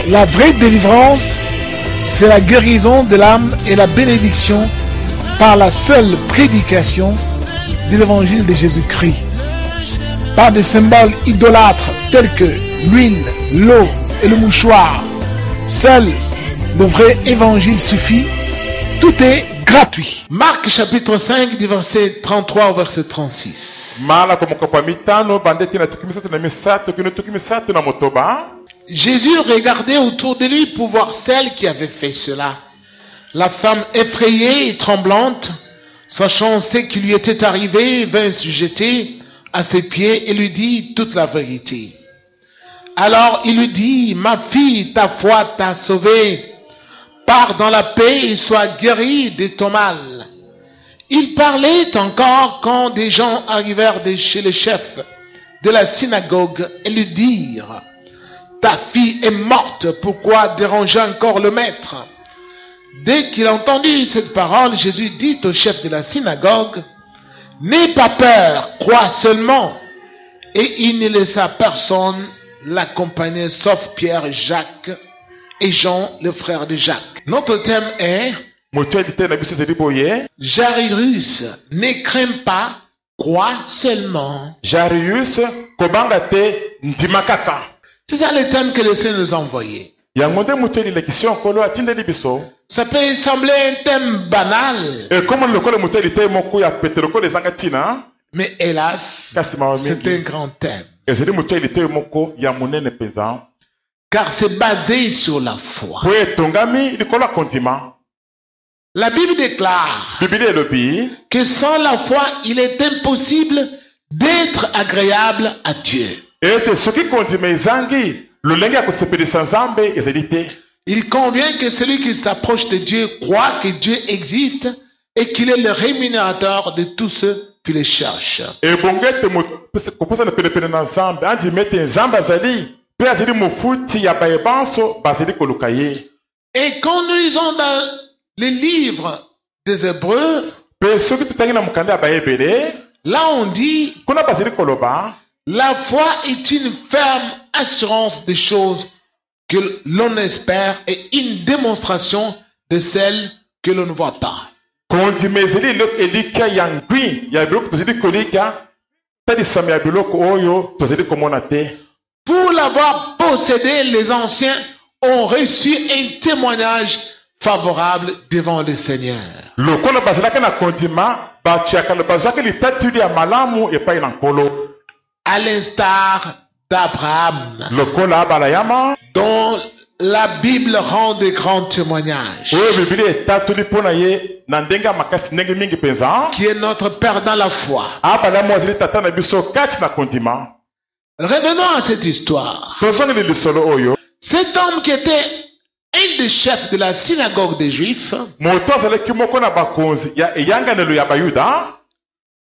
La vraie délivrance, c'est la guérison de l'âme et la bénédiction par la seule prédication de l'évangile de Jésus-Christ. Par des symboles idolâtres tels que l'huile, l'eau et le mouchoir. Seul le vrai évangile suffit. Tout est gratuit. Marc chapitre 5 du verset 33 au verset 36. Jésus regardait autour de lui pour voir celle qui avait fait cela. La femme effrayée et tremblante, sachant ce qui lui était arrivé, vint se jeter à ses pieds et lui dit toute la vérité. Alors il lui dit, ma fille, ta foi t'a sauvée. Pars dans la paix et sois guérie de ton mal. Il parlait encore quand des gens arrivèrent de chez le chef de la synagogue et lui dirent, ta fille est morte, pourquoi déranger encore le maître? Dès qu'il a entendu cette parole, Jésus dit au chef de la synagogue, n'aie pas peur, crois seulement. Et il ne laissa personne l'accompagner sauf Pierre, Jacques et Jean, le frère de Jacques. Notre thème est Jairus, ne crains pas, crois seulement. Jairus, C'est ça le thème que le Seigneur nous a envoyé. Ça peut sembler un thème banal, mais hélas, c'est un grand thème. Car c'est basé sur la foi. La Bible déclare que sans la foi, il est impossible d'être agréable à Dieu. Il convient que celui qui s'approche de Dieu croit que Dieu existe et qu'il est le rémunérateur de tous ceux qui le cherchent. Et quand nous lisons dans les livres des Hébreux, là on dit la foi est une ferme assurance des choses que l'on espère et une démonstration de celles que l'on ne voit pas. Pour l'avoir possédé, les anciens ont reçu un témoignage favorable devant le Seigneur. À l'instar d'Abraham, dont la Bible rend de grands témoignages, qui est notre Père dans la foi. Revenons à cette histoire. Cet homme qui était un des chefs de la synagogue des Juifs,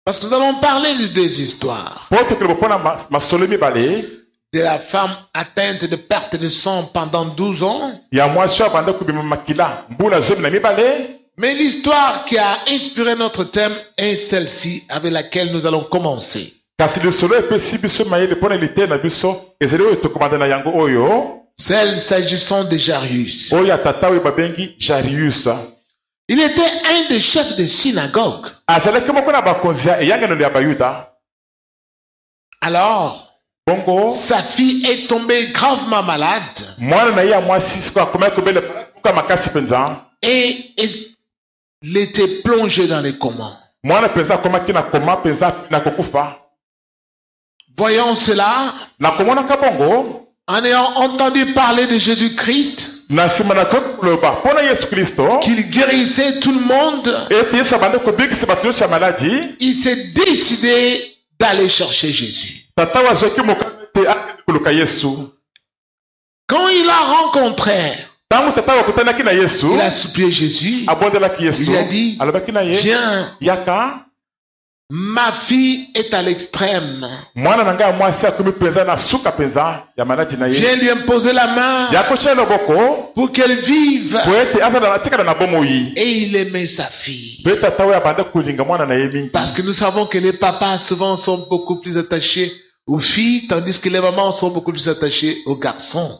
parce que nous allons parler de deux histoires. De la femme atteinte de perte de sang pendant 12 ans. Mais l'histoire qui a inspiré notre thème est celle-ci avec laquelle nous allons commencer. Celle s'agissant de Jairus. Il était un des chefs de synagogue. Alors, sa fille est tombée gravement malade. Et il était plongé dans les coma. Voyons cela. En ayant entendu parler de Jésus-Christ, qu'il guérissait tout le monde, il s'est décidé d'aller chercher Jésus. Quand il l'a rencontré, il a supplié Jésus. Il a dit, viens, ma fille est à l'extrême. Viens lui imposer la main pour qu'elle vive. Et il aimait sa fille. Parce que nous savons que les papas souvent sont beaucoup plus attachés aux filles, tandis que les mamans sont beaucoup plus attachées aux garçons.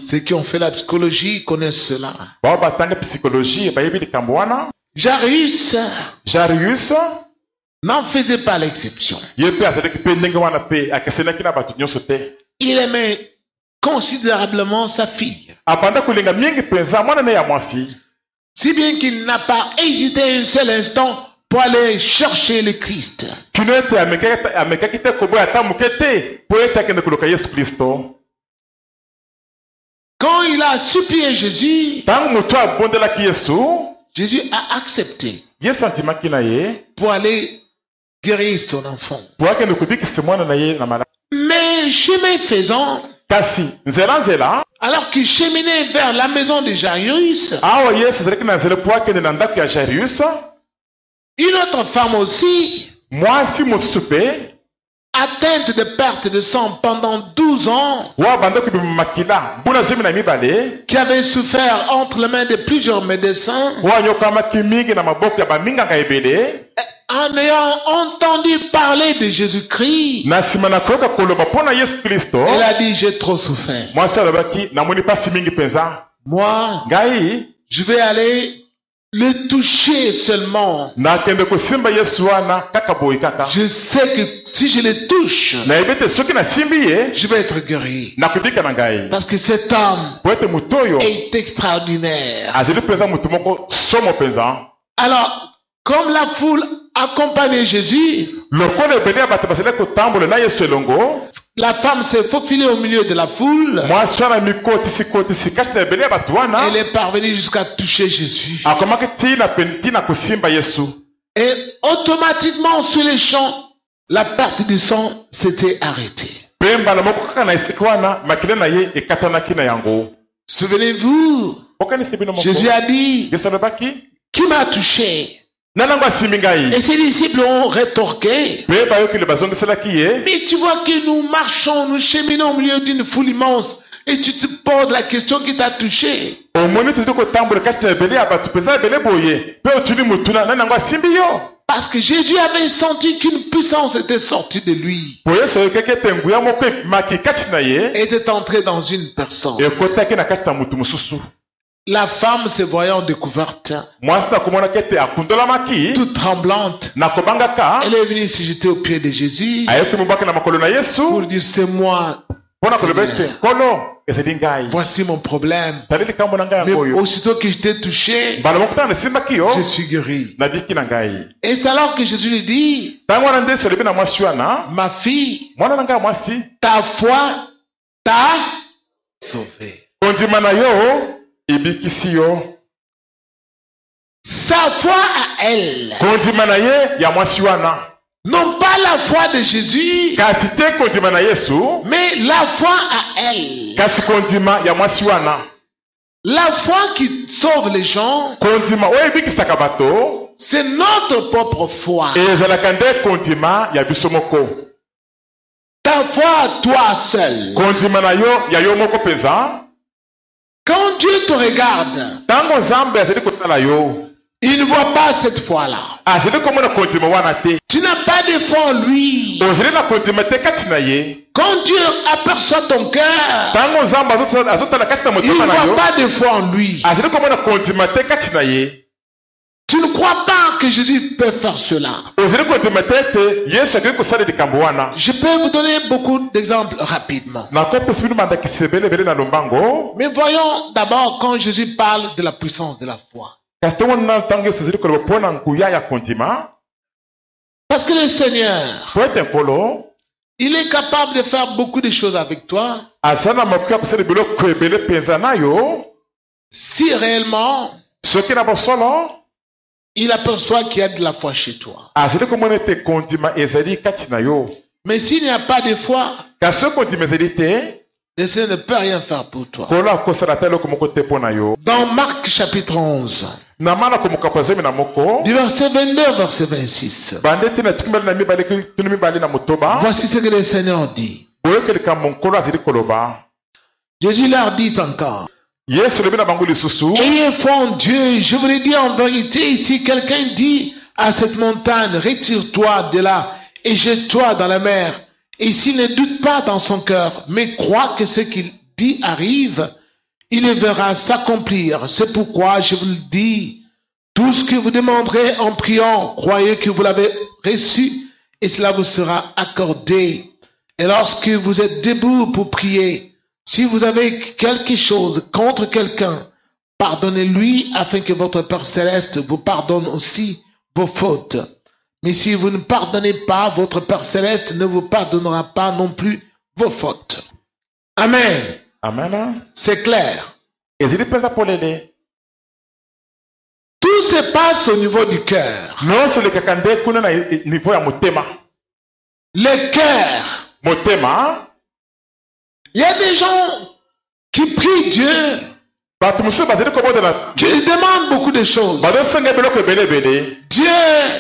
Ceux qui ont fait la psychologie connaissent cela. Jairus n'en faisait pas l'exception. Il aimait considérablement sa fille. Si bien qu'il n'a pas hésité un seul instant pour aller chercher le Christ. Quand il a supplié Jésus, Jésus a accepté pour aller guérir son enfant. Mais chemin faisant, alors qu'il cheminait vers la maison de Jairus, une autre femme aussi, atteinte de perte de sang pendant 12 ans, qui avait souffert entre les mains de plusieurs médecins, en ayant entendu parler de Jésus-Christ, elle a dit, j'ai trop souffert. Moi, je vais aller le toucher seulement. Je sais que si je le touche, je vais être guéri. Parce que cet homme est extraordinaire. Alors, comme la foule accompagnait Jésus, la femme s'est faufilée au milieu de la foule. Elle est parvenue jusqu'à toucher Jésus. Et automatiquement, sur les champs, la perte du sang s'était arrêtée. Souvenez-vous, Jésus a dit, qui m'a touché? Et ses disciples ont rétorqué, mais tu vois que nous marchons, nous cheminons au milieu d'une foule immense, et tu te poses la question qui t'a touché. Parce que Jésus avait senti qu'une puissance était sortie de lui, était entrée dans une personne. La femme se voyant découverte, toute tremblante, elle est venue se jeter aux pieds de Jésus pour dire, c'est moi, voici mon problème. Mais aussitôt que je t'ai touché, je suis guéri. Et c'est alors que Jésus lui dit, ma fille, ta foi t'a sauvé. Sa foi à elle, non pas la foi de Jésus, mais la foi à elle. La foi qui sauve les gens, c'est notre propre foi. Ta foi à toi seul. Quand Dieu te regarde, il ne voit pas cette foi-là. Tu n'as pas de foi en lui. Quand Dieu aperçoit ton cœur, il ne voit pas de foi en lui. Tu ne crois pas que Jésus peut faire cela. Je peux vous donner beaucoup d'exemples rapidement. Mais voyons d'abord quand Jésus parle de la puissance de la foi. Parce que le Seigneur, il est capable de faire beaucoup de choses avec toi si réellement il aperçoit qu'il y a de la foi chez toi. Mais s'il n'y a pas de foi, le Seigneur ne peut rien faire pour toi. Dans Marc chapitre 11, du verset 22 au verset 26, voici ce que le Seigneur dit. Jésus leur dit encore, Ayez foi en Dieu. Je vous le dis en vérité, si quelqu'un dit à cette montagne, retire-toi de là et jette-toi dans la mer, et s'il ne doute pas dans son cœur, mais croit que ce qu'il dit arrive, il le verra s'accomplir. C'est pourquoi je vous le dis, tout ce que vous demanderez en priant, croyez que vous l'avez reçu, et cela vous sera accordé. Et lorsque vous êtes debout pour prier, si vous avez quelque chose contre quelqu'un, pardonnez-lui afin que votre Père Céleste vous pardonne aussi vos fautes. Mais si vous ne pardonnez pas, votre Père Céleste ne vous pardonnera pas non plus vos fautes. Amen. Amen. C'est clair. Tout se passe au niveau du cœur. Le cœur. Il y a des gens qui prient Dieu, qui lui demandent beaucoup de choses. Dieu,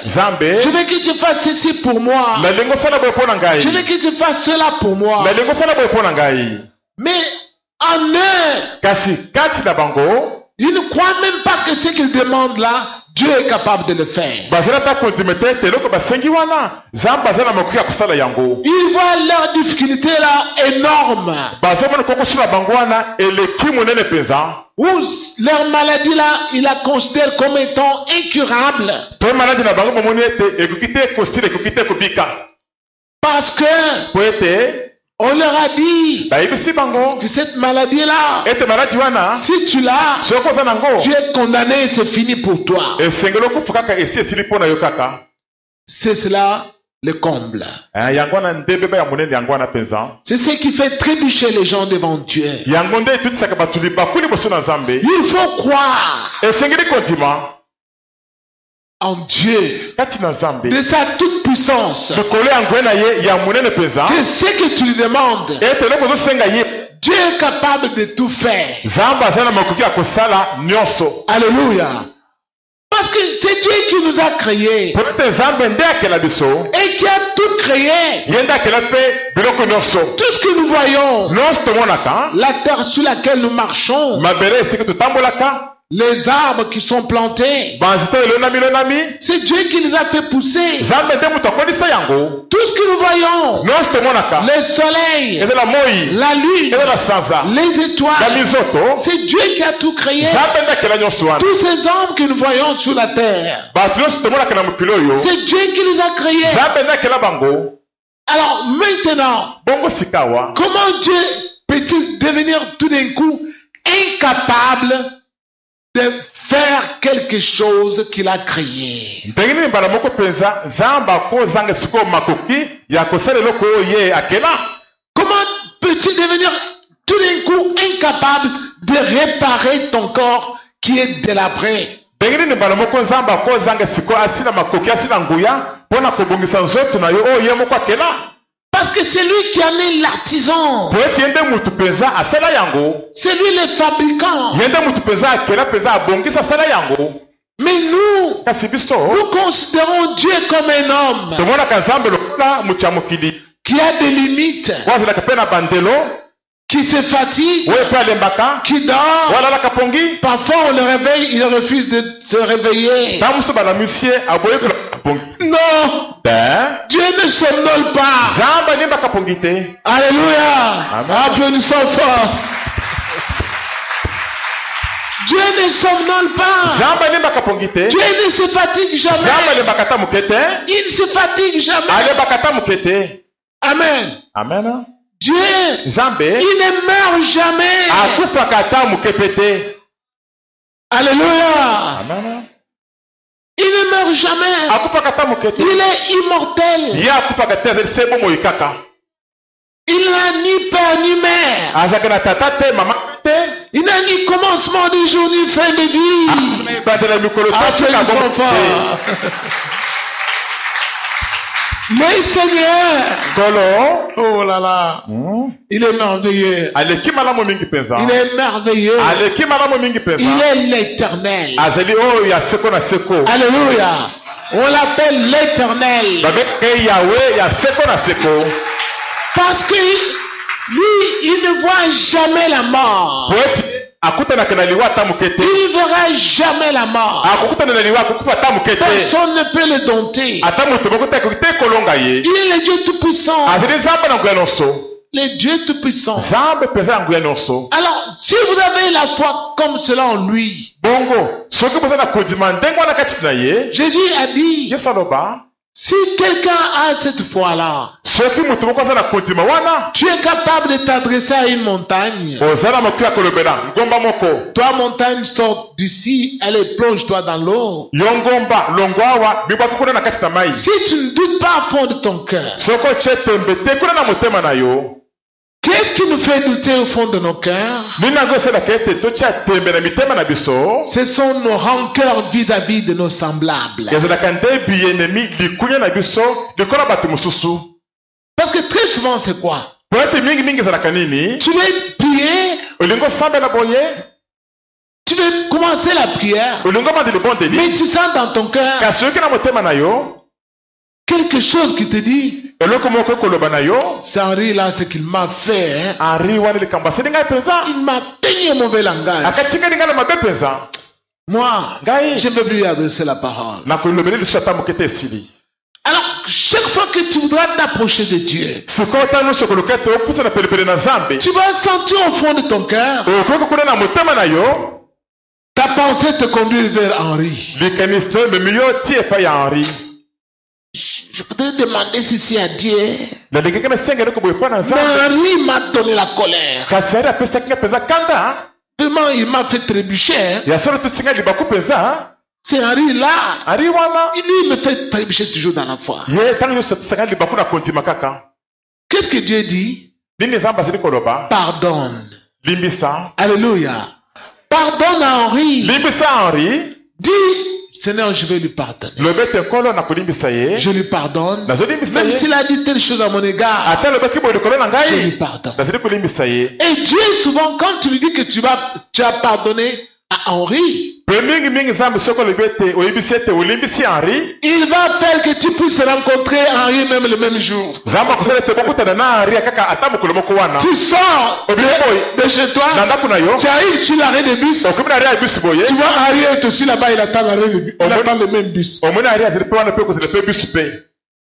je veux que tu fasses ceci pour moi. Je veux que tu fasses cela pour moi. Mais en eux, ils ne croient même pas que ce qu'ils demandent là, Dieu est capable de le faire. Ils voient leur difficulté là énorme. Ou leur maladie là, ils la considèrent comme étant incurable. Parce que on leur a dit que cette maladie-là, si tu l'as, tu es condamné, c'est fini pour toi. C'est cela le comble. C'est ce qui fait trébucher les gens devant Dieu. Il faut croire en Dieu, de sa toute puissance, que ce que tu lui demandes, Dieu est capable de tout faire. Alléluia. Parce que c'est Dieu qui nous a créés et qui a tout créé. Tout ce que nous voyons, la terre sur laquelle nous marchons, les arbres qui sont plantés, c'est Dieu qui les a fait pousser. Tout ce que nous voyons, le soleil, la lune, les étoiles, c'est Dieu qui a tout créé. Tous ces hommes que nous voyons sur la terre, c'est Dieu qui les a créés. Alors maintenant, comment Dieu peut-il devenir tout d'un coup incapable de faire quelque chose qu'il a créé? Comment peut-il devenir tout d'un coup incapable de réparer ton corps qui est délabré? Parce que c'est lui qui en est l'artisan. C'est lui le fabricant. Mais nous considérons Dieu comme un homme qui a des limites, qui se fatigue, qui dort. Parfois on le réveille, il refuse de se réveiller. Non, Dieu ne somnole pas. Alléluia. Applaudissons fort. Dieu ne somnole pas. Dieu ne se fatigue jamais. Il ne se fatigue jamais. Amen. Amen. Dieu, il ne meurt jamais. Alléluia. Amen. Il ne meurt jamais. Il est immortel. Il n'a ni père ni mère. Il n'a ni commencement de jour ni fin de vie. Applaudissons fort. Mais Seigneur, oh là là, il est merveilleux. Il est merveilleux. Il est l'éternel. Alléluia. On l'appelle l'éternel. Parce que lui, il ne voit jamais la mort. Il ne verra jamais la mort. Personne ne peut le dompter. Il est le Dieu Tout-Puissant. Le Dieu Tout-Puissant. Alors, si vous avez la foi comme cela en lui, Jésus a dit, si quelqu'un a cette foi-là, tu es capable de t'adresser à une montagne. Toi, montagne, sors d'ici, allez, plonge-toi dans l'eau. Si tu ne doutes pas à fond de ton cœur, qu'est-ce qui nous fait douter au fond de nos cœurs? Ce sont nos rancœurs vis-à-vis de nos semblables. Parce que très souvent, c'est quoi? Tu veux prier, tu veux commencer la prière, mais tu sens dans ton cœur quelque chose qui te dit, c'est Henri là, ce qu'il m'a fait. Hein? Il m'a peigné mauvais langage. Moi, je ne veux plus lui adresser la parole. Alors, chaque fois que tu voudras t'approcher de Dieu, tu vas sentir au fond de ton cœur, ta pensée te conduit vers Henri. Je voudrais demander ceci à Dieu. Mais Henri m'a donné la colère. Vraiment, il m'a fait trébucher. C'est Henri là. Il me fait trébucher toujours dans la foi. Qu'est-ce que Dieu dit? Pardonne. Alléluia. Pardonne à Henri. Dis, Seigneur, je vais lui pardonner. Je lui pardonne. Même s'il a dit telle chose à mon égard, je lui pardonne. Et Dieu, souvent, quand tu lui dis que tu as pardonné à Henri, il va faire que tu puisses rencontrer Henri même le même jour. Tu sors de chez toi, tu arrives sur l'arrêt de bus, tu vois Henri est aussi là-bas, il attend le même bus.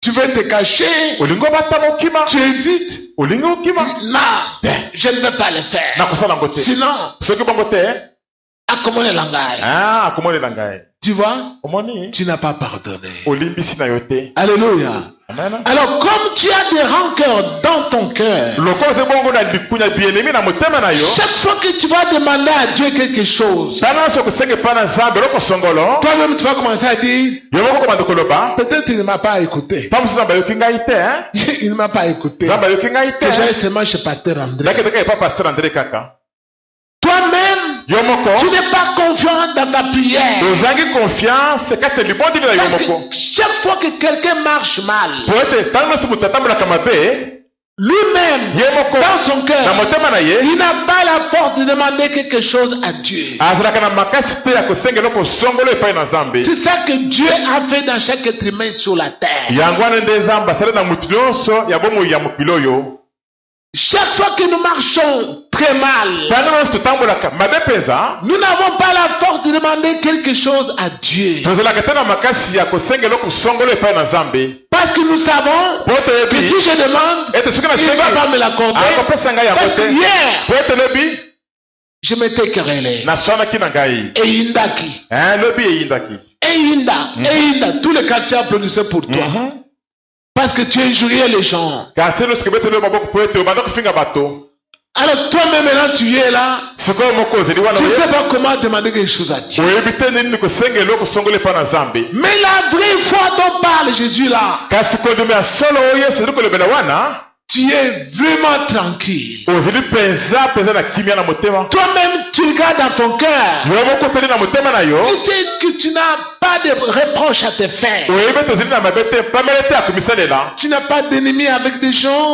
Tu veux te cacher, tu hésites. Non, je ne veux pas le faire. Sinon, comment le langage? Tu vois? Tu n'as pas pardonné. Alléluia. Amen. Alors, comme tu as des rancœurs dans ton cœur, chaque fois que tu vas demander à Dieu quelque chose, toi-même tu vas commencer à dire, peut-être il ne m'a pas écouté. Il ne m'a pas écouté. Que j'aille seulement chez Pasteur André. Toi-même, tu n'es pas confiant dans ta prière. Parce que chaque fois que quelqu'un marche mal, lui-même, dans son cœur, il n'a pas la force de demander quelque chose à Dieu. C'est ça que Dieu a fait dans chaque être humain sur la terre. Chaque fois que nous marchons très mal, nous n'avons pas la force de demander quelque chose à Dieu. Parce que nous savons que si je demande, il ne va pas me l'accorder. Parce que hier, je m'étais querellé. Et Indaki. Et tous les quartiers applaudissaient pour toi. Parce que tu injuriais les gens. Alors toi-même maintenant tu es là. Tu ne sais pas comment demander quelque chose à Dieu. Mais la vraie foi dont parle Jésus là, tu es vraiment tranquille. Toi-même tu regardes dans ton cœur. Tu sais que tu n'as pas de reproche à te faire. Tu n'as pas d'ennemi avec des gens.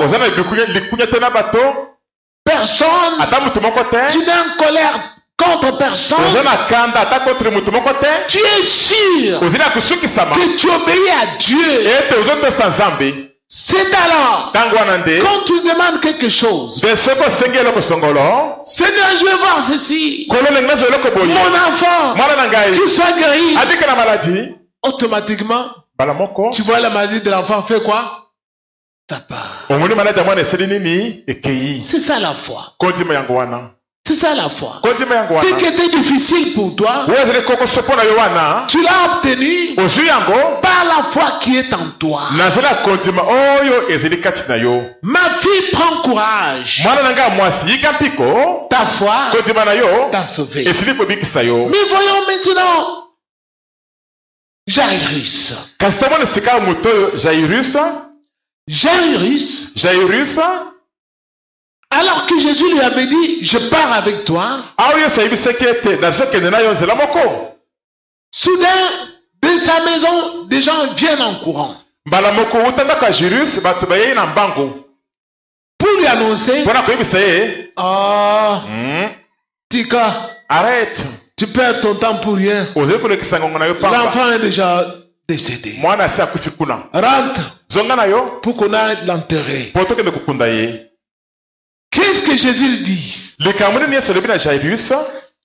Personne. Tu n'es en colère contre personne. Tu es sûr que tu obéis à Dieu. C'est alors, quand tu demandes quelque chose, Seigneur, je vais voir ceci. Mon enfant, tu sois guéri. Automatiquement, tu vois la maladie de l'enfant, fait quoi? Ça part. C'est ça la foi. C'est ça la foi. Ce qui était difficile pour toi, tu l'as obtenu par la foi qui est en toi. Ma fille, prends courage. Ta foi t'a sauvé. Mais voyons maintenant Jairus. Alors que Jésus lui avait dit, je pars avec toi. Soudain, de sa maison, des gens viennent en courant. Pour lui annoncer, Tika, arrête, tu perds ton temps pour rien. L'enfant est déjà décédé. Rentre pour qu'on aille l'enterrer. Qu'est-ce que Jésus dit?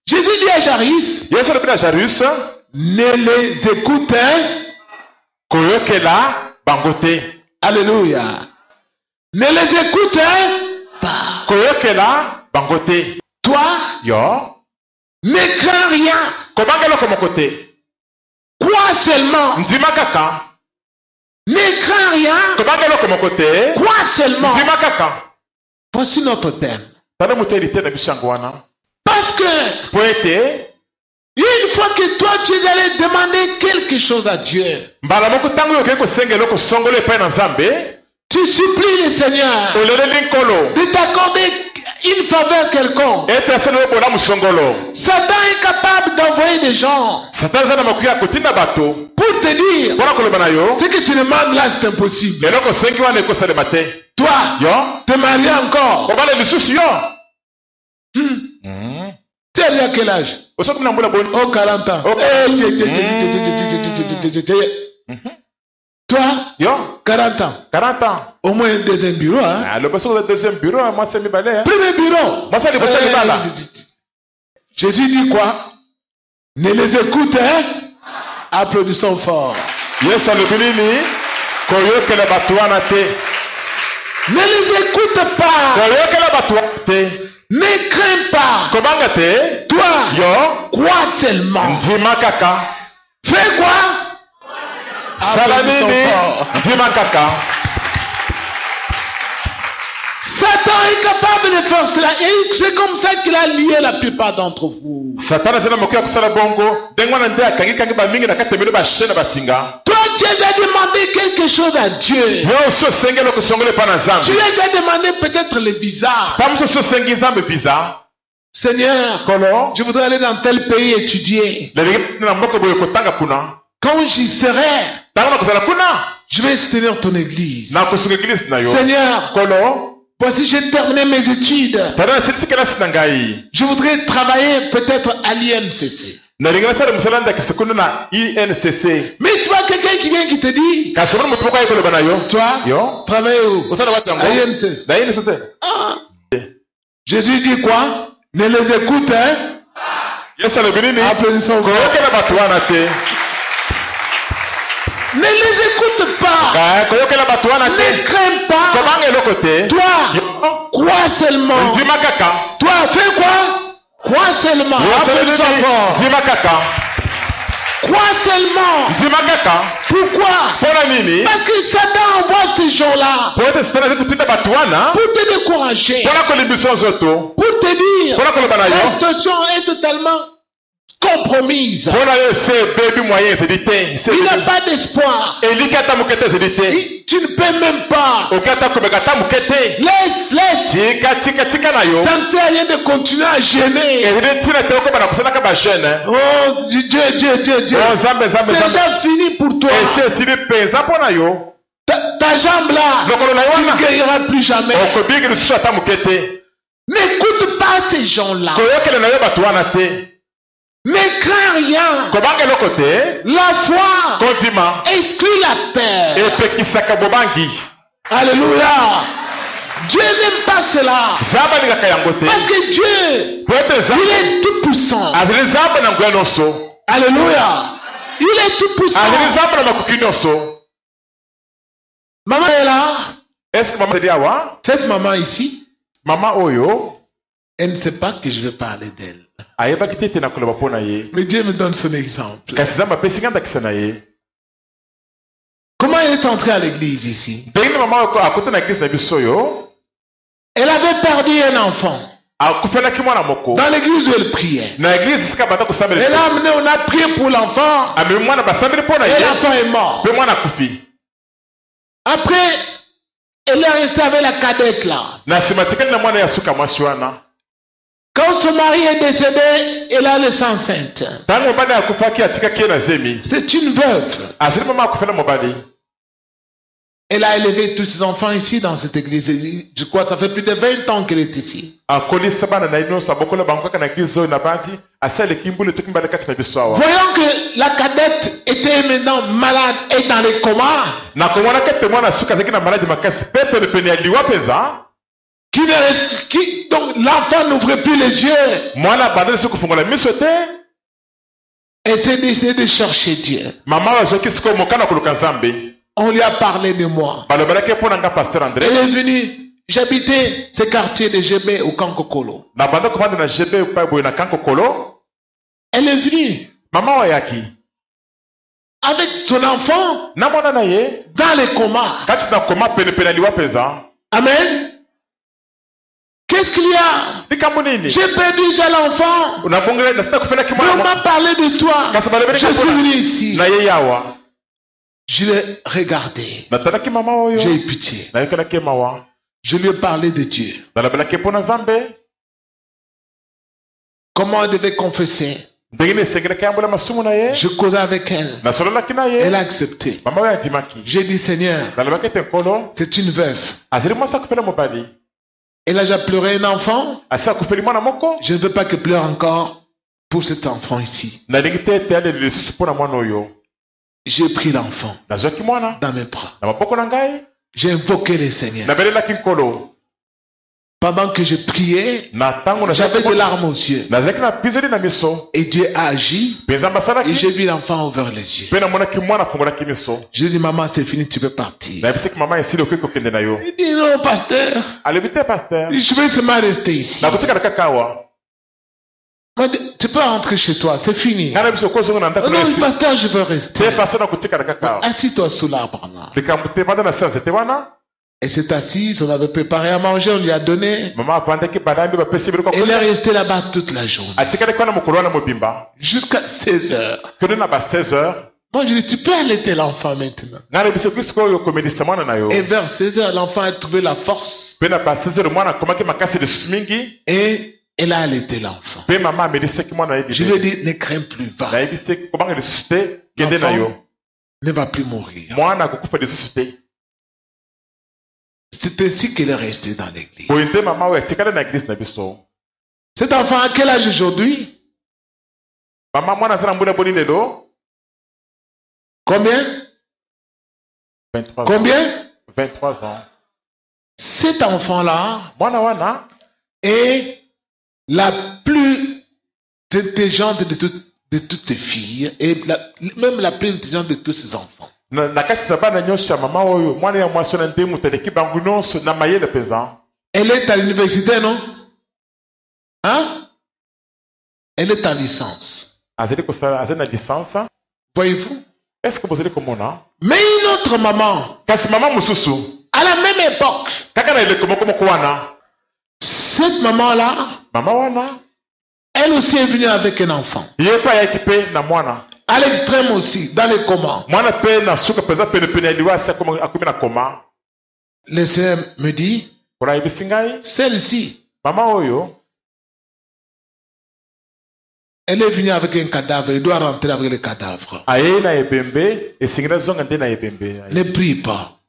Jésus dit à Jairus, ne les écoute Alléluia. Ne les écoute pas. Toi, ne crains rien. Quoi seulement? Ne crains rien. Quoi seulement? Voici notre thème. Parce que une fois que toi tu es allé demander quelque chose à Dieu, tu supplies le Seigneur de t'accorder une faveur quelconque. Satan est capable d'envoyer des gens pour te dire ce que tu demandes là c'est impossible. Toi, te marier encore. Tu as à quel âge? Oh, 40 ans. Toi, 40 ans. Au moins un deuxième bureau. Premier bureau. Jésus dit quoi? Ne les écoute, applaudissons fort. Ne les écoute pas. Ne crains pas. Toi, crois seulement. Fais quoi? Satan est capable de faire cela et c'est comme ça qu'il a lié la plupart d'entre vous. Toi, tu as déjà demandé quelque chose à Dieu. Tu as déjà demandé peut-être le visa. Seigneur, je voudrais aller dans tel pays étudier. Quand j'y serai, je vais soutenir ton église. Seigneur, voici j'ai terminé mes études. Je voudrais travailler peut-être à l'INCC. Mais tu vois quelqu'un qui vient qui te dit, toi, travaille où? À l'INCC. Jésus dit quoi? Ne les écoute, applaudissons. Ne les écoute pas. Ne crains pas. Toi, crois seulement. Toi, fais quoi? Crois seulement. Crois seulement. Pourquoi? Parce que Satan envoie ces gens-là pour te décourager, pour te dire la situation est totalement compromise. Il n'a pas d'espoir. Tu ne peux même pas. Laisse. Ça ne sert à rien de continuer à gêner. Oh Dieu. C'est déjà fini pour toi. Ta jambe là, tu ne guériras plus jamais. N'écoute pas ces gens-là. Ne crains rien. La foi exclut la peur. Alléluia. Dieu n'aime pas cela. Parce que Dieu, il est tout puissant. Alléluia. Il est tout puissant. Maman est là. Cette maman ici, elle ne sait pas que je vais parler d'elle. Mais Dieu me donne son exemple. Comment elle est entrée à l'église ici? Elle avait perdu un enfant. Dans l'église où elle priait. Elle a amené, on a prié pour l'enfant. Et l'enfant est mort. Après, elle est restée avec la cadette là. Quand son mari est décédé, elle a laissé enceinte. C'est une veuve. Elle a élevé tous ses enfants ici dans cette église. Je crois que ça fait plus de 20 ans qu'elle est ici. Voyons que la cadette était maintenant malade et dans les comas. Donc l'enfant n'ouvrait plus les yeux. Elle s'est décidée de chercher Dieu. On lui a parlé de moi. Elle est venue. J'habitais ce quartier de Gébé au Kankokolo. Elle est venue. Avec son enfant dans les comas. Amen. Qu'est-ce qu'il y a? J'ai perdu déjà l'enfant. On m'a parlé de toi. Je suis venu ici. Je l'ai regardé. J'ai eu pitié. Je lui ai parlé de Dieu. Comment elle devait confesser? Je causais avec elle. Elle a accepté. J'ai dit, Seigneur, c'est une veuve. Elle a déjà pleuré un enfant. Je ne veux pas qu'elle pleure encore pour cet enfant ici. J'ai pris l'enfant dans mes bras. J'ai invoqué le Seigneur. Pendant que je priais, j'avais des larmes aux yeux. Et Dieu a agi. Et j'ai vu l'enfant ouvrir les yeux. Je lui ai dit, maman, c'est fini, tu peux partir. Il dit, non, pasteur. Je vais seulement rester ici. Tu peux rentrer chez toi, c'est fini. Non, pasteur, je veux rester. Assis-toi sous l'arbre là. Elle s'est assise, on avait préparé à manger, on lui a donné. Elle est restée là-bas toute la journée. Jusqu'à 16 heures. Moi, je dis, tu peux allaiter l'enfant maintenant. Et vers 16 heures, l'enfant a trouvé la force. Et elle a allaité l'enfant. Je lui ai dit, ne crains plus, va. L'enfant ne va plus mourir. C'est ainsi qu'elle est restée dans l'église. Cet enfant a quel âge aujourd'hui? Combien? 23 ans. Combien? 23 ans. Cet enfant-là est la plus intelligente de toutes ses filles et même la plus intelligente de tous ses enfants. Elle est à l'université, non? Hein? Elle est en licence. Voyez-vous? Mais une autre maman, à la même époque, cette maman-là, elle aussi est venue avec un enfant. À l'extrême aussi, dans les comas. Le Seigneur me dit, celle-ci, elle est venue avec un cadavre, elle doit rentrer avec le cadavre. Ne prie pas.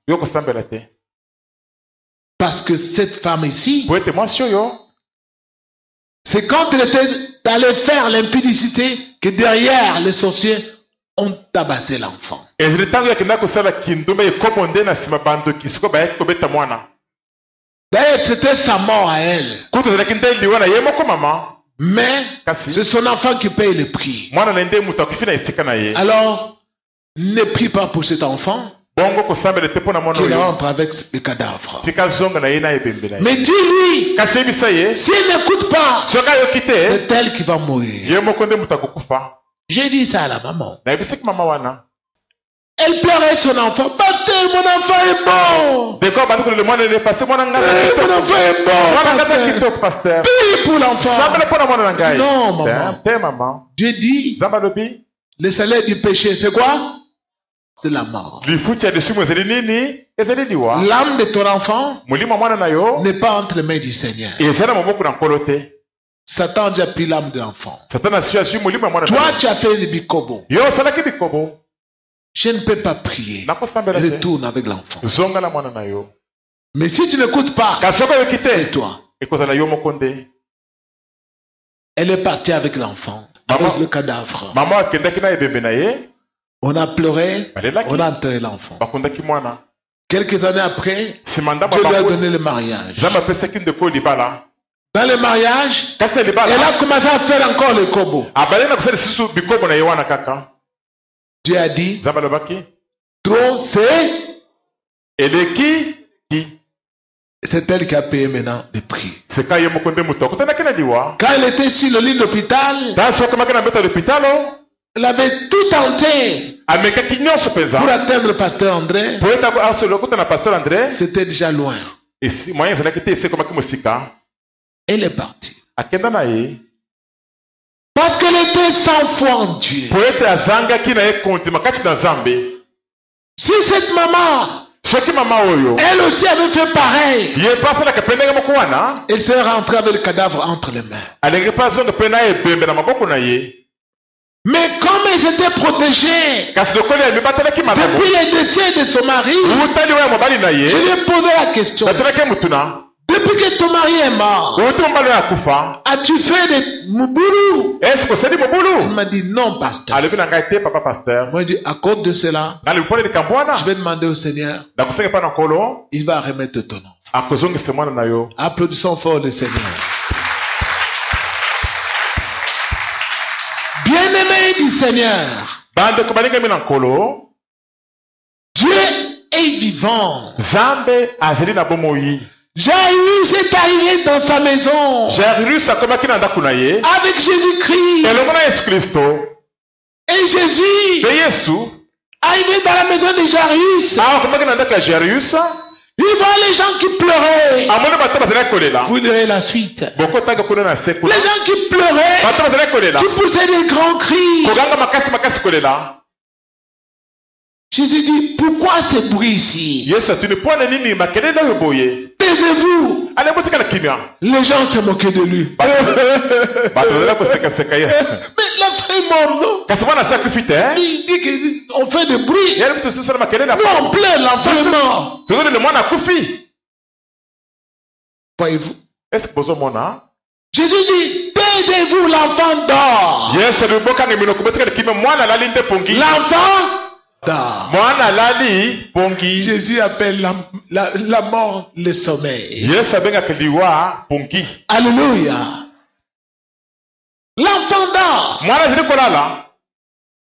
Parce que cette femme ici, c'est quand elle était allée faire l'impudicité que derrière les sorciers ont tabassé l'enfant. ezali tango yakenda kosala kindumba ekomonde na sima bandoki siko bayaki kobeta mwana. D'ailleurs, c'était sa mort à elle. Kutu ezalaki nde liwa na ye moko mama. Mais Kasi c'est son enfant qui paye le prix. mwana na nde mutu akufi na esika na ye. Alors, ne prie pas pour cet enfant Bongo kosambela te pona mwana qu'il oyo. rentre avec le cadavre. Tika zonga na ye na ebembe na ye. Mais dis-lui, Kasi ebisa ye. s'il n'écoute pas, Soka yoki te. c'est elle qui va mourir. Ye moko nde mutu akokufa. J'ai dit ça à la maman. Na ebisaki mama wana. Elle pleurait son enfant. Pasteur, mon enfant est bon. Deko batuko le mwana ne passe mwana ngata Mon kitoko. enfant est Mwana bon. ngata Pasteur. kitoko pasteur. Prie pour l'enfant. Sambela pona mwana na ngai. Non, maman. Te mama. Dieu dit, Zamba lobi. le salaire du péché, c'est quoi? C'est la mort. Lifuti ya desumu ezali nini? Ezali liwa. L'âme de ton enfant Mulima mwana na yo. n'est pas entre les mains du Seigneur. Ezana maboko na nkolo te. Satan a déjà pris l'âme de l'enfant. Satana si mulima mwana na Toi, yo. tu as fait le bikobo. Yo salaki bikobo. Je ne peux pas prier. Nakosambela te. Retourne avec l'enfant. Zonga la mwana na yo. Mais si tu n'écoutes pas, Kasoko yoki c'est te. toi. Ekozala yo moko nde. Elle est partie avec l'enfant, Maman. avec le cadavre. Mama akendaki na ebembe na ye. On a pleuré, Balelaki. on a enterré l'enfant. Bakundaki mwana. Quelques années après, Simanda Dieu lui a baba. donné le mariage. Zamba pesaki ndeko libala. Dans le mariage, Kasi elle libala. a commencé à faire encore le kobo. Abale na kusali sisu bikobo na ye wana kaka. Dieu a dit, Zamba lobaki. trop, Eleki ki. c'est elle qui a payé maintenant le prix. Seka ye moko nde mutu akutanaki na liwa. Quand elle était sur le lit d'hôpital, Dans sokamaki na mbeta l'hôpitalo. elle avait tout tenté Amekaki nyonso penza. pour atteindre le pasteur André. Po eta asolo kuta na pasteur André. C'était déjà loin. Esi moyen ezalaki te esekomaki mosika. Elle est partie. Akenda na ye. Parce qu'elle était sans foi en Dieu. Po ete azangaki na ye kondima kati na Nzambe. Si cette maman, Soki mama oyo. elle aussi avait fait pareil, Ye pa asalaka pe ndenge moko wana. elle serait rentrée avec le cadavre entre les mains. Alenge pa azonga pe na ebembe na maboko na ye. Mais comme elle s'était protégée Kasi lokoli ya mibatelaki malamu. depuis le décès de son mari, Utali oyo mobali na ye. je lui ai posé la question. Batalaki mutuna. Depuis que ton mari est mort, Uti mobali oyo akufa. as-tu fait des mouboulou? Est-ce que c'est du Elle mobulu? m'a dit non, pasteur. Alevi na ngai te papa pasteur. Moi, je dis à cause de cela, Na lipole likambo wana. je vais demander au Seigneur, Na kusenge pa na nkolo. il va remettre ton nom. Akozongisa mwana na yo. Applaudissons fort le Seigneur. Bien-aimé du Seigneur, Bande kubalinga mina nkolo. Dieu est vivant. Zambe azeli na bomoi. Jairus est arrivé dans sa maison Jairus akomaki na ndako na ye. avec Jésus-Christ. Elongo na Yesu Kristo. Et Jésus, Pe Yesu. arrivé dans la maison de Jairus, Akomaki na ndako ya Jairus. il voit les gens qui pleuraient. Amoni bato bazali kolela. Vous direz la suite. Boko tanga kuna na seku. Les gens qui pleuraient, Bato bazali kolela. qui poussaient des grands cris. Koganga makasi kolela. Jésus dit, pourquoi ce bruit ici? Yesu atuni pone nini makelele oyo boye. Taisez-vous. Ale botika na kimia. Les gens se moquaient de lui. Bato bazali koseka seka ye. Mais l'enfant est mort, non? Kasi mwana sacrifice hein. Il dit qu'on fait des bruits. Yale mtu sisi na makelele Nous hapo. on pleure, l'enfant est mort. Tuzoni le mwana akufi. Voyez-vous? Est-ce que bozo mona? Jésus dit, taisez-vous, l'enfant dort. Yesu liboka ngemino kubetika na kimia mwana lali nde pongi. L'enfant dort. Mwana lali pongi. Jésus appelle la mort le sommeil. Yesu abenga keliwa pongi. Alléluia. L'enfant dort. Mwana zili kolala.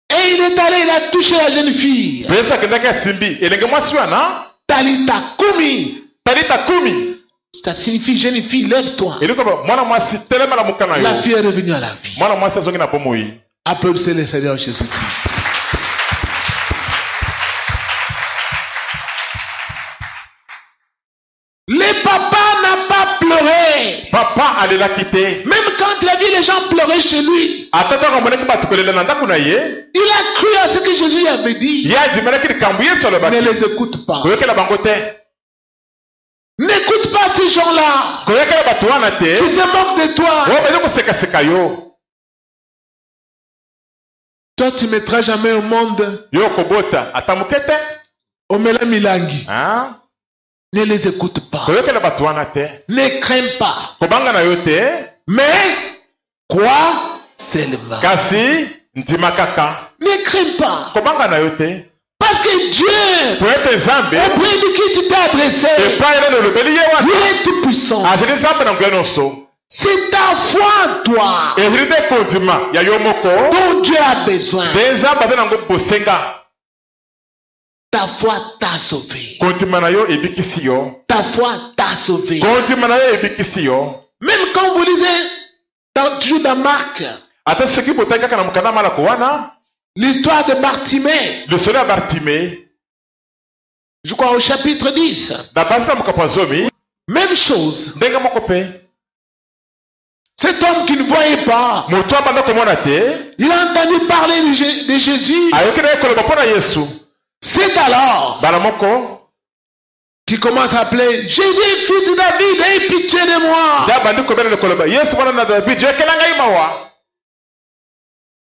Et il est allé, il a touché la jeune fille. Yesu akendaka simbi. Elenge mwasi wana. Talita Kumi. Talita kumi. Ça signifie, jeune fille, lève-toi. Eliko mwana mwasi telema la mukana yo. La fille est revenue à la vie. Mwana mwasi azongi na bomoi. Applaudissez le Seigneur Jésus-Christ. Le papa n'a pas pleuré. Papa alela kite. Même quand il a vu les gens pleurer chez lui, Atata kamoneki batu kolela na ndako na ye. il a cru à ce que Jésus lui avait dit. Ya dimelaki likambo Yesu Ne alobaki. les écoute pas. Koyokela bango te. N'écoute pas ces gens-là Koyokela batu wana te. qui se moquent de toi. Oyo bazo koseka yo. Toi, tu mettras jamais au monde Yo kobota atamuke te. Omela Milangi. Hein? Ne les écoute pas. Koyokela batu wana te. Ne crains pas. Kobanga na yo te. Mais, quoi seulement? Kasi ndima kaka. Ne crains pas. Kobanga na yo te. Pas que Dieu, po ete nzambe auprès de qui tu t'es adressé, epai nani olobeli ye wana il est tout puissant. azali nzambe na nguya nyonso. C'est ta foi, toi, ezali te kondima ya yo moko dont Dieu a besoin. nde nzambe aza nango bosenga. Ta foi t'a sauvé. kondima na yo ebikisi yo. Ta foi t'a sauvé. kondima na yo ebikisi yo. Même quand vous lisez toujours dans Marc, ata soki botangi kaka na mokanda malako wana l'histoire de Bartimée, lisolo ya Bartime, je crois au chapitre 10, na basi na mokapo ya zomi même chose. ndenge moko mpe Cet homme qui ne voyait pas, moto abanda komona te il a entendu parler de Jésus. ayoki na ye koloba mpo na Yesu. C'est alors bana moko qu'il commence à appeler Jésus, fils de David, aie pitié de moi. nde abandi kobela koloba Yesu mwana na David yokela ngai mawa.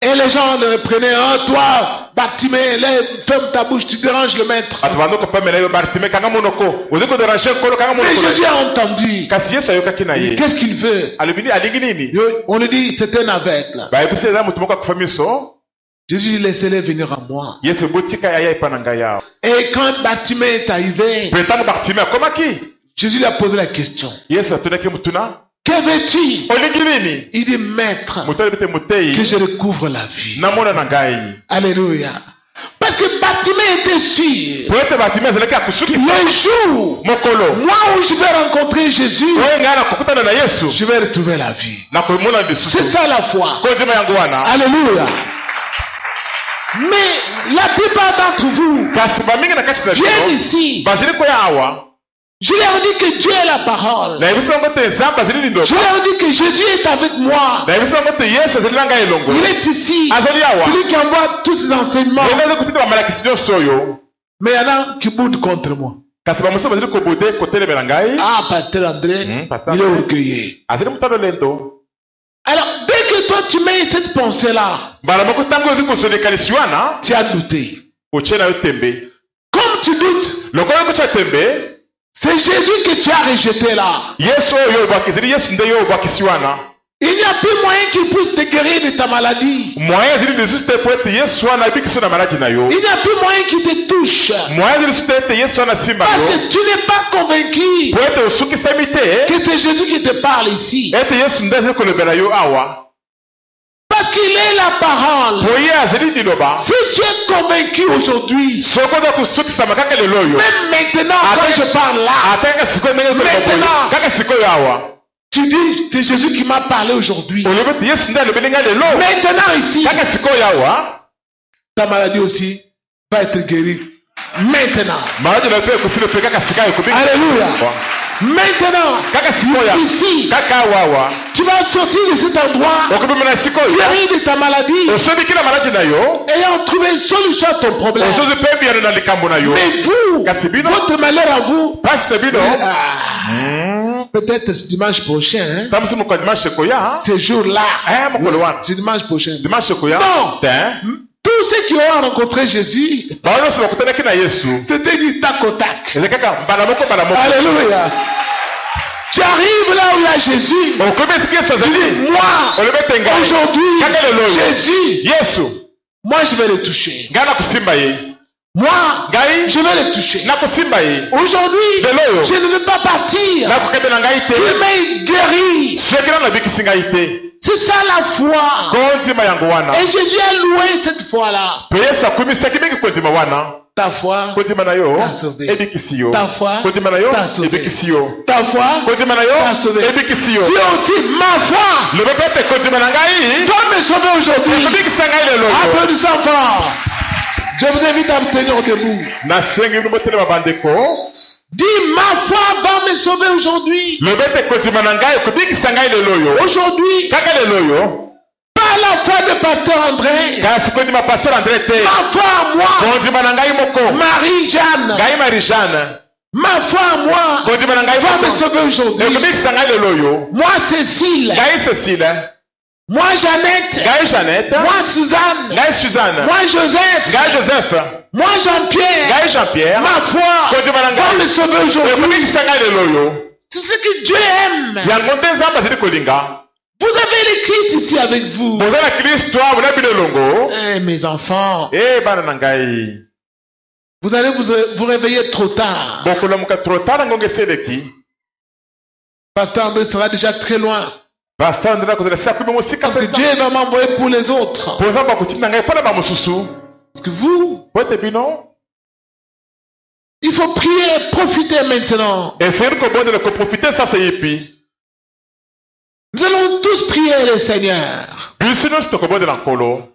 Et les gens le reprenaient. Oh, toi, Bartimée, ferme ta bouche, tu déranges le maître. bato bando kopamela yo Bartime kanga monoko ozi koderange nkolo kanga Mais Jésus monoko. a entendu. Kasi Yesu ayokaki na ye Qu'est-ce qu'il veut? alobini alingi nini. On lui dit, c'est un aveugle. bayebisi eza moto moko akufa miso. Jésus dit, laissez-les venir à moi. Yesu botika aya epa na ngai awa. Et quand Bartimée est arrivé, mpe ntango Bartime akomaki Jésus lui a posé la question. Yesu atunaki mutuna Que veux-tu? olingi nini. Il dit, maître, moto alobi te que motei je recouvre la vie. namona na ngai. Alléluia. Parce que Bartimée était sûr. po ete Bartime azalaki akusukisa Le jour, mokolo moi où je vais rencontrer Jésus, oyo ngai nakokutana na Yesu je vais retrouver la vie. nakomona C'est lisusu. ça la foi. kondima yango wana. Alléluia. Mais la plupart d'entre vous kasi bamingi na kati na viennent bino ici. bazali koya awa Je leur dis que Dieu est la parole. nayebisi bango te nzambe azali Je liloba. leur dis que Jésus est avec moi. nayebisi bango te Yesu azali na ngai elongo. Il est ici. azali awa Celui qui envoie tous ses enseignements. ngai aza kotika bamalakisi nyonso oyo. Mais il y en a qui boudent contre moi. kasi bamosusu bazali kobode kotelemela ngai. Ah, Pasteur André, Pasteur il est André. orgueilleux. azali mutano lendo. Alors, dès que toi tu mets cette pensée-là, mbala moko ntango ozi kosodekalisi wana tu as douté. otie na yo tembe. Comme tu doutes, lokola okotya tembe c'est Jésus que tu as rejeté là. Yesu oyo obwaki ezali Yesu nde yo obwakisi wana. Il n'y a plus moyen qu'il puisse te guérir de ta maladie. moyen ezali lisusu te po ete Yesu wana abikisi na maladi na yo. Il n'y a plus moyen qu'il te touche. moyen ezali lisusu te ete Yesu wana asimba Parce yo que tu n'es pas convaincu po ete osukisami te que c'est Jésus qui te parle ici. ete Yesu nde azali kolobela yo awa. Parce qu'il est la parole. po ye azali liloba. Si tu es convaincu aujourd'hui, soki oza kosukisama kaka lelo oyo même maintenant quand je parle là, ata kaka sikoyo ndenge Maintenant. kaka sikoyo awa tu dis c'est Jésus qui m'a parlé aujourd'hui. olobi ete Yesu nde alobeli ngai lelo Maintenant ici, kaka sikoyo awa ta maladie aussi va être guérie. Maintenant. maladi na yo mpe ekosili mpe kaka sika ekobiki. Alléluia. Maintenant, kaka sikoyo ici, kaka awa awa tu vas sortir de cet endroit, okobimela sikoyo guéri de ta maladie, osodiki na maladi na yo ayant trouvé une solution à ton problème. osozi mpe biyano na likambo na yo. Mais vous, kasi bino votre malheur à vous, pasite bino peut-être ce dimanche prochain, hein, tamusi moko dimanche ekoya ce jour-là, mokolo wana c'est dimanche prochain. dimanche ekoya Non. te Tous ceux qui ont rencontré Jésus, bao nyonso bakutanaki na Yesu c'était du tac au tac. eza kaka mbala moko mbala moko. Alléluia. Tu arrives là où il y a Jésus. okomi esika Yesu Tu azali dis, moi, olobi ete ngai aujourd'hui, kaka lelo oyo Jésus, Yesu moi je vais le toucher. ngai nakosimba ye Moi, ngai je vais le toucher. nakosimba ye Aujourd'hui, lelo oyo je ne veux pas partir. nakokende na ngai te Il m'a guéri. soki na nabikisi ngai te. C'est ça la foi. kondima yango wana Et Jésus a loué cette foi-là. mpe Yesu akumisaki mingi kondima wana. Ta foi, kondima na yo t'a sauvé. ebikisi yo. Ta foi, kondima na yo t'a sauvé. ebikisi yo. Ta foi, kondima na yo t'a sauvé. ebikisi yo. Dis aussi, ma foi lobi ete kondima na ngai doit me sauver aujourd'hui. ekobikisa ngai lelo oyo. Applaudissons fort. Je vous invite à me tenir debout. nasengi bino botelema bandeko. Dis, ma foi va me sauver aujourd'hui. lobi ete kondima na ngai ekobikisa ngai lelo oyo. Aujourd'hui, kaka lelo oyo. pas la foi de Pasteur André. kasi kondima pasteur André te. Ma foi à moi, kondima na ngai moko. Marie-Jeanne. ngai Marie-Jeanne. Ma foi à moi kondima na ngai va me moko. sauver aujourd'hui. ekobikisa ngai lelo oyo. Moi, Cécile. ngai Cécile. Moi, Jeannette. ngai Jeannette. Moi, Suzanne. ngai Suzanne. Moi, Joseph. ngai Joseph. Moi, Jean-Pierre. ngai Jean-Pierre. Ma foi kondima na va ngai me sauver aujourd'hui. ekobikisa ngai lelo oyo. C'est ce que Dieu aime. yango nde nzambe azali kolinga. Vous avez le Christ ici avec vous. boza na kristo abona bino elongo. Eh, mes enfants, bana na ngai Vous allez vous réveiller trop tard. bokolamuka trop tard ngonge seleki Pasteur André sera déjà très loin. pasteur ndina kozela sia kubi musika Parce que Dieu va m'envoyer pour les autres. poza bakutina ngai pala bamususu Parce que vous, pote bino il faut prier, profiter maintenant. essayez kobondela koprofite sasa yipi Nous allons tous prier le Seigneur. biso nyonso tokobondela nkolo